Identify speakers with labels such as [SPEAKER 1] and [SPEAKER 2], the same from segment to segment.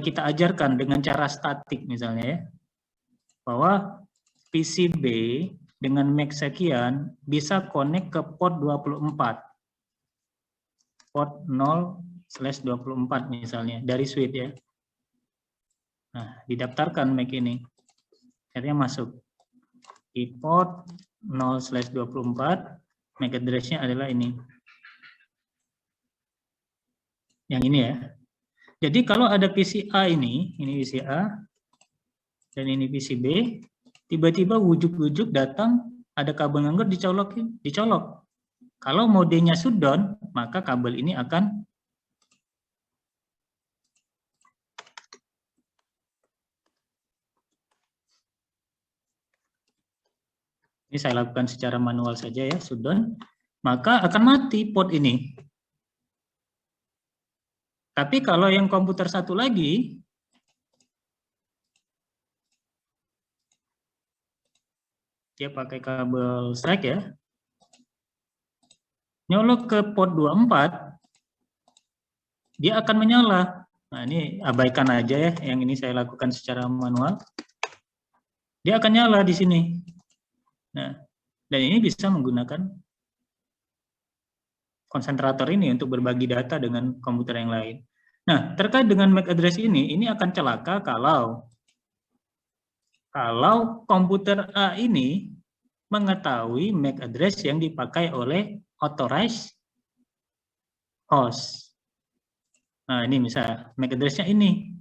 [SPEAKER 1] kita ajarkan dengan cara statik misalnya ya, bahwa PCB dengan MAC sekian bisa connect ke port 24. Port 0/24 misalnya dari switch ya. Nah, didaftarkan MAC ini. Akhirnya masuk. Di port 0/24, MAC address-nya adalah ini. Yang ini ya. Jadi kalau ada PCA ini PCA, dan ini PCB, tiba-tiba wujuk-wujuk datang, ada kabel nganggur dicolok. Kalau modenya shutdown, maka kabel ini akan ini saya lakukan secara manual saja ya, shutdown, maka akan mati port ini. Tapi kalau yang komputer satu lagi, dia pakai kabel strike ya, nyolok ke port 24, dia akan menyala. Nah ini abaikan aja ya, yang ini saya lakukan secara manual. Dia akan nyala di sini. Nah, dan ini bisa menggunakan konsentrator ini untuk berbagi data dengan komputer yang lain. Nah, terkait dengan MAC address ini akan celaka kalau komputer A ini mengetahui MAC address yang dipakai oleh authorized host. Nah, ini misalnya MAC address-nya ini.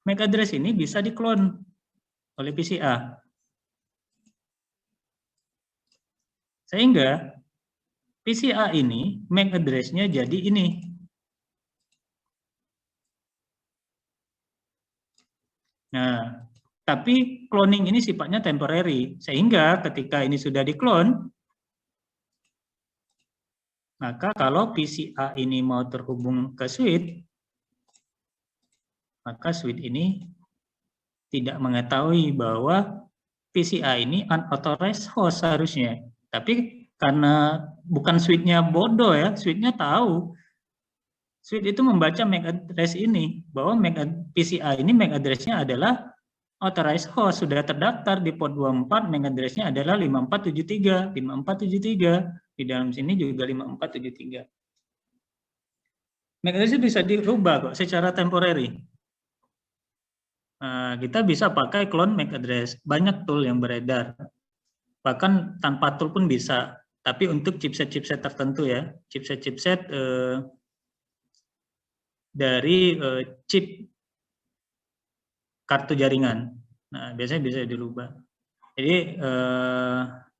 [SPEAKER 1] MAC address ini bisa diklon oleh PCA. Sehingga PCA ini MAC address-nya jadi ini. Nah, tapi cloning ini sifatnya temporary, sehingga ketika ini sudah diklon, maka kalau PCA ini mau terhubung ke switch, maka switch ini tidak mengetahui bahwa PCA ini unauthorized host seharusnya. Tapi karena bukan switch-nya bodoh ya, switch-nya tahu. Switch itu membaca MAC address ini, bahwa PCA ini MAC address-nya adalah authorized host, sudah terdaftar di port 24, MAC address-nya adalah 5473, 5473, di dalam sini juga 5473. MAC address bisa dirubah kok secara temporary. Nah, kita bisa pakai clone MAC address, banyak tool yang beredar. Bahkan tanpa tool pun bisa, tapi untuk chipset-chipset tertentu ya, chipset-chipset dari chip kartu jaringan. Nah, biasanya bisa dirubah. Jadi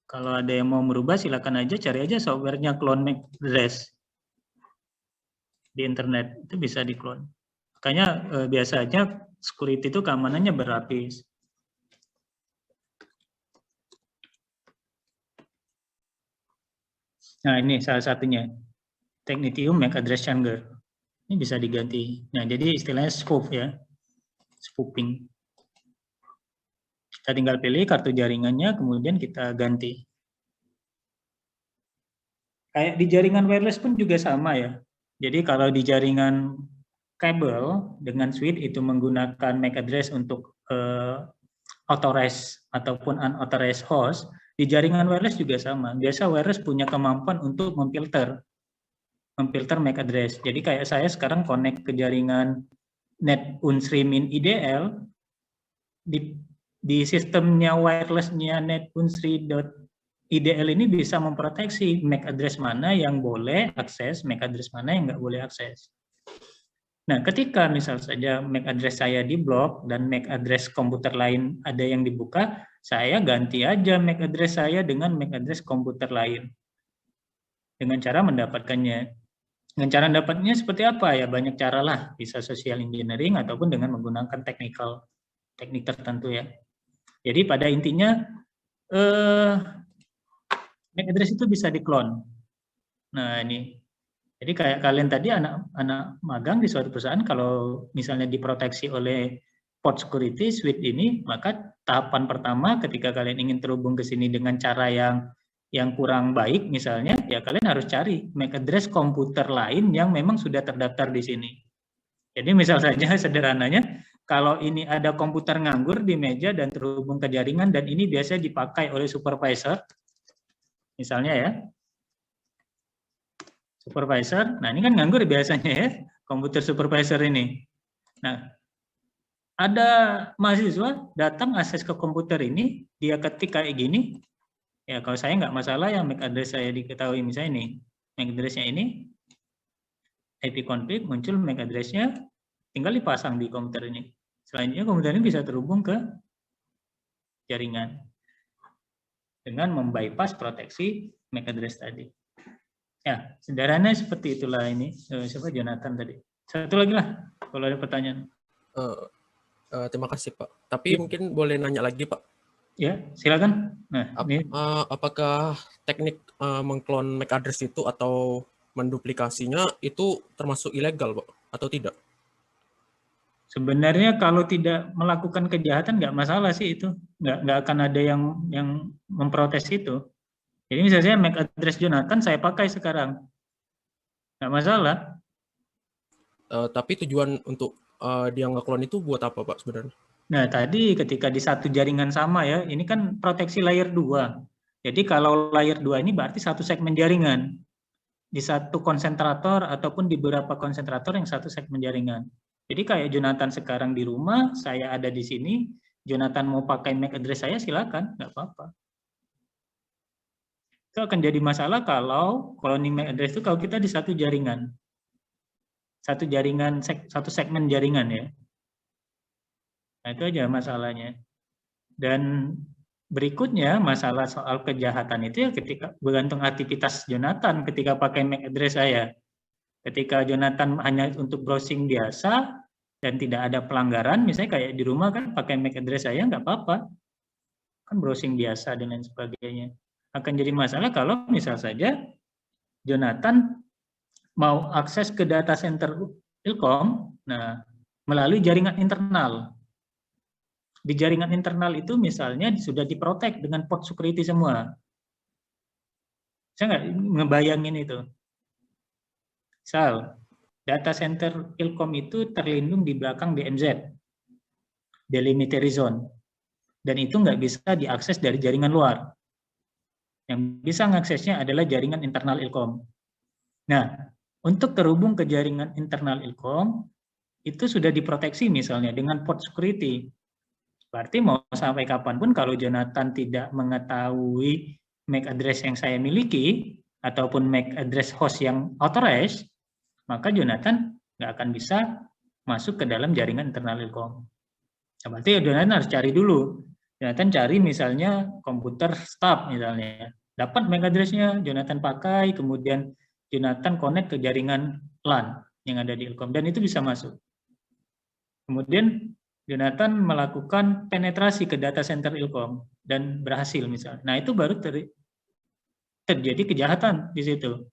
[SPEAKER 1] kalau ada yang mau merubah silakan aja, cari aja softwarenya clone MAC address di internet, itu bisa di-clone. Makanya biasanya security itu keamanannya berlapis. Nah, ini salah satunya. Technetium MAC address changer. Ini bisa diganti. Nah, jadi istilahnya spoof ya. Spoofing. Kita tinggal pilih kartu jaringannya, kemudian kita ganti. Kayak di jaringan wireless pun juga sama ya. Jadi kalau di jaringan kabel dengan switch itu menggunakan MAC address untuk authorized ataupun unauthorized host, di jaringan wireless juga sama. Biasa wireless punya kemampuan untuk memfilter MAC address. Jadi kayak saya sekarang connect ke jaringan net Unstream in IDL, di sistemnya wirelessnya net Unstream.idl ini bisa memproteksi MAC address mana yang boleh akses, MAC address mana yang nggak boleh akses. Nah, ketika misal saja MAC address saya diblok dan MAC address komputer lain ada yang dibuka, saya ganti aja MAC address saya dengan MAC address komputer lain. Dengan cara mendapatkannya. Dengan cara mendapatnya seperti apa ya? Banyak cara lah, bisa social engineering ataupun dengan menggunakan teknik tertentu ya. Jadi pada intinya MAC address itu bisa di-clone. Nah, ini. Jadi kayak kalian tadi anak magang di suatu perusahaan, kalau misalnya diproteksi oleh port security switch ini, maka tahapan pertama ketika kalian ingin terhubung ke sini dengan cara yang kurang baik misalnya, ya kalian harus cari MAC address komputer lain yang memang sudah terdaftar di sini. Jadi misal saja sederhananya, kalau ini ada komputer nganggur di meja dan terhubung ke jaringan dan ini biasa dipakai oleh supervisor, misalnya ya, supervisor, nah ini kan nganggur biasanya ya, komputer supervisor ini. Nah, ada mahasiswa datang akses ke komputer ini, dia ketik kayak gini, ya kalau saya nggak masalah ya MAC address saya diketahui misalnya ini, MAC address-nya ini, IP config muncul MAC address-nya, tinggal dipasang di komputer ini. Selanjutnya komputer ini bisa terhubung ke jaringan dengan membypass proteksi MAC address tadi. Ya, sederhana seperti itulah ini. Siapa Jonathan tadi? Satu lagi lah, kalau ada pertanyaan.
[SPEAKER 2] Terima kasih Pak. Tapi mungkin boleh nanya lagi Pak.
[SPEAKER 1] Ya, silakan. Nah, ini
[SPEAKER 2] apakah teknik mengklon MAC address itu atau menduplikasinya itu termasuk ilegal Pak atau tidak?
[SPEAKER 1] sebenarnya kalau tidak melakukan kejahatan nggak masalah sih itu, nggak akan ada yang memprotes itu. Jadi misalnya MAC address Jonathan saya pakai sekarang, nggak masalah.
[SPEAKER 2] Tapi tujuan untuk dia ngeklon itu buat apa Pak sebenarnya?
[SPEAKER 1] Nah tadi ketika di satu jaringan sama ya, ini kan proteksi layer 2. Jadi kalau layer 2 ini berarti satu segmen jaringan. Di satu konsentrator ataupun di beberapa konsentrator yang satu segmen jaringan. Jadi kayak Jonathan sekarang di rumah, saya ada di sini, Jonathan mau pakai MAC address saya silakan, nggak apa-apa. Itu akan jadi masalah kalau cloning MAC address itu kalau kita di satu jaringan. Satu jaringan, satu segmen jaringan ya. Nah itu aja masalahnya. Dan berikutnya masalah soal kejahatan itu ya ketika bergantung aktivitas Jonathan ketika pakai MAC address saya. Ketika Jonathan hanya untuk browsing biasa dan tidak ada pelanggaran, misalnya kayak di rumah kan pakai MAC address saya nggak apa-apa, kan browsing biasa dan lain sebagainya. Akan jadi masalah kalau misal saja Jonathan mau akses ke data center Ilkom, nah melalui jaringan internal. Di jaringan internal itu misalnya sudah diprotek dengan port security semua. Saya nggak ngebayangin itu. Misal, data center Ilkom itu terlindung di belakang DMZ, Delimitary Zone, dan itu nggak bisa diakses dari jaringan luar. Yang bisa mengaksesnya adalah jaringan internal Ilkom. Nah, untuk terhubung ke jaringan internal Ilkom, itu sudah diproteksi misalnya dengan port security. Berarti mau sampai kapanpun kalau Jonathan tidak mengetahui MAC address yang saya miliki, ataupun MAC address host yang authorized, maka Jonathan nggak akan bisa masuk ke dalam jaringan internal Ilkom. Nah, berarti Jonathan harus cari dulu. Jonathan cari misalnya komputer staff misalnya. Dapat MAC address-nya, Jonathan pakai, kemudian Jonathan connect ke jaringan LAN yang ada di Ilkom, dan itu bisa masuk. Kemudian Jonathan melakukan penetrasi ke data center Ilkom dan berhasil misalnya. Nah, itu baru terjadi kejahatan di situ.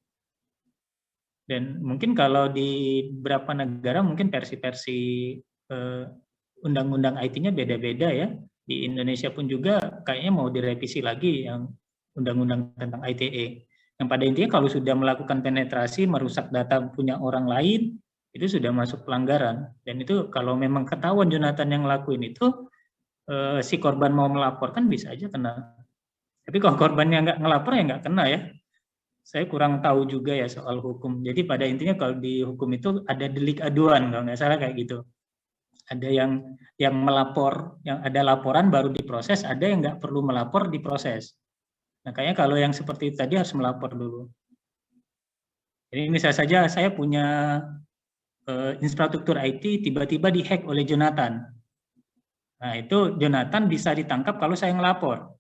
[SPEAKER 1] Dan mungkin kalau di beberapa negara mungkin versi-versi undang-undang IT-nya beda-beda ya. Di Indonesia pun juga kayaknya mau direvisi lagi yang undang-undang tentang ITE. Yang pada intinya kalau sudah melakukan penetrasi, merusak data punya orang lain, itu sudah masuk pelanggaran. Dan itu kalau memang ketahuan Jonathan yang ngelakuin itu, si korban mau melaporkan bisa aja kena. Tapi kalau korbannya nggak ngelapor ya nggak kena ya. Saya kurang tahu juga ya soal hukum. Jadi pada intinya kalau di hukum itu ada delik aduan, kalau nggak salah kayak gitu. Ada yang melapor, yang ada laporan baru diproses, ada yang nggak perlu melapor diproses. Nah kayaknya kalau yang seperti itu tadi harus melapor dulu. Jadi misalnya saja saya punya infrastruktur IT tiba-tiba dihack oleh Jonathan. Nah itu Jonathan bisa ditangkap kalau saya ngelapor.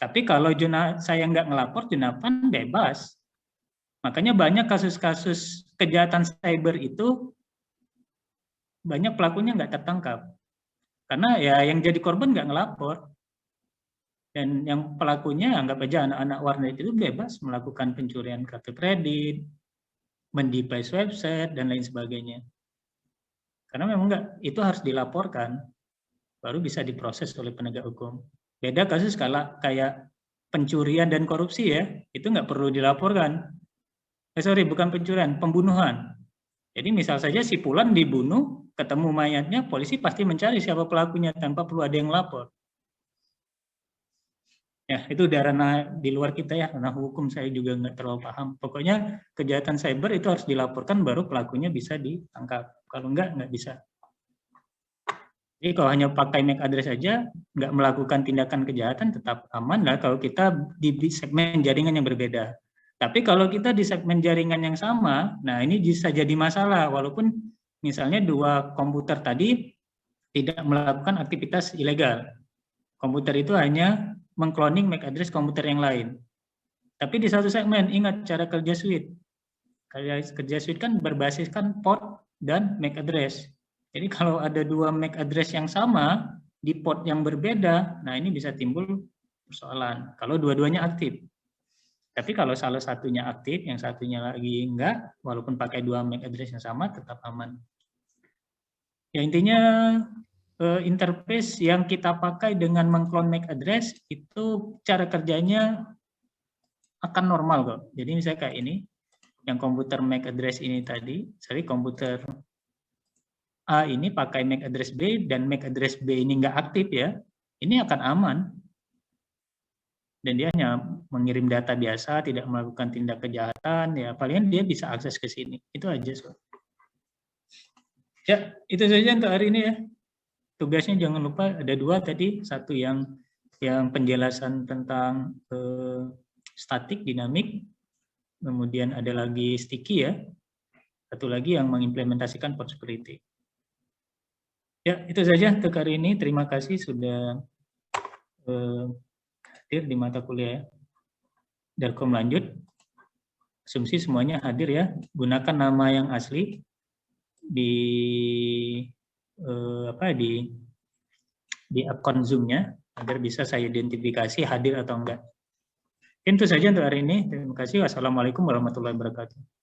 [SPEAKER 1] Tapi kalau saya nggak ngelapor, Jonathan bebas. Makanya banyak kasus-kasus kejahatan cyber itu banyak pelakunya nggak tertangkap. Karena ya yang jadi korban nggak ngelapor. Dan yang pelakunya anggap aja anak-anak warnet itu bebas melakukan pencurian kartu kredit, mendevice website, dan lain sebagainya. Karena memang enggak, itu harus dilaporkan, baru bisa diproses oleh penegak hukum. Beda kasus kalau kayak pencurian dan korupsi ya, itu nggak perlu dilaporkan. Sorry, bukan pencurian, pembunuhan. Jadi misal saja si Fulan dibunuh, ketemu mayatnya, polisi pasti mencari siapa pelakunya tanpa perlu ada yang lapor. Ya, itu udah ranah di luar kita ya, ranah hukum saya juga nggak terlalu paham. Pokoknya kejahatan cyber itu harus dilaporkan baru pelakunya bisa ditangkap. Kalau nggak bisa. Jadi kalau hanya pakai MAC address saja, nggak melakukan tindakan kejahatan tetap aman lah kalau kita di segmen jaringan yang berbeda. Tapi kalau kita di segmen jaringan yang sama, nah ini bisa jadi masalah walaupun misalnya dua komputer tadi tidak melakukan aktivitas ilegal. Komputer itu hanya mengcloning MAC address komputer yang lain. Tapi di satu segmen, ingat cara kerja switch. Kerja switch kan berbasiskan port dan MAC address. Jadi kalau ada dua MAC address yang sama di port yang berbeda, nah ini bisa timbul persoalan kalau dua-duanya aktif. Tapi kalau salah satunya aktif, yang satunya lagi enggak, walaupun pakai dua MAC address yang sama, tetap aman. Ya intinya interface yang kita pakai dengan mengclone MAC address itu cara kerjanya akan normal kok. Jadi misalnya kayak ini, yang komputer MAC address ini tadi, sorry komputer A ini pakai MAC address B dan MAC address B ini nggak aktif ya, ini akan aman. Dan dia hanya mengirim data biasa, tidak melakukan tindak kejahatan, ya palingan dia bisa akses ke sini. Itu aja. So. Ya, itu saja untuk hari ini ya. Tugasnya jangan lupa ada dua tadi, satu yang penjelasan tentang statik, dinamik, kemudian ada lagi sticky ya, satu lagi yang mengimplementasikan port security. Ya, itu saja untuk hari ini. Terima kasih sudah hadir di mata kuliah. Darkom lanjut. Asumsi semuanya hadir ya. Gunakan nama yang asli di akun Zoom-nya agar bisa saya identifikasi hadir atau enggak. Itu saja untuk hari ini. Terima kasih. Wassalamualaikum warahmatullahi wabarakatuh.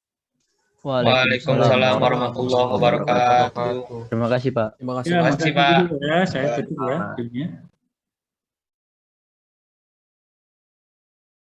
[SPEAKER 3] Waalaikumsalam warahmatullahi wabarakatuh.
[SPEAKER 4] Terima kasih, Pak.
[SPEAKER 2] Terima kasih.
[SPEAKER 1] Ya,
[SPEAKER 3] Terima kasih, Pak.
[SPEAKER 1] Ya, saya tutup ya.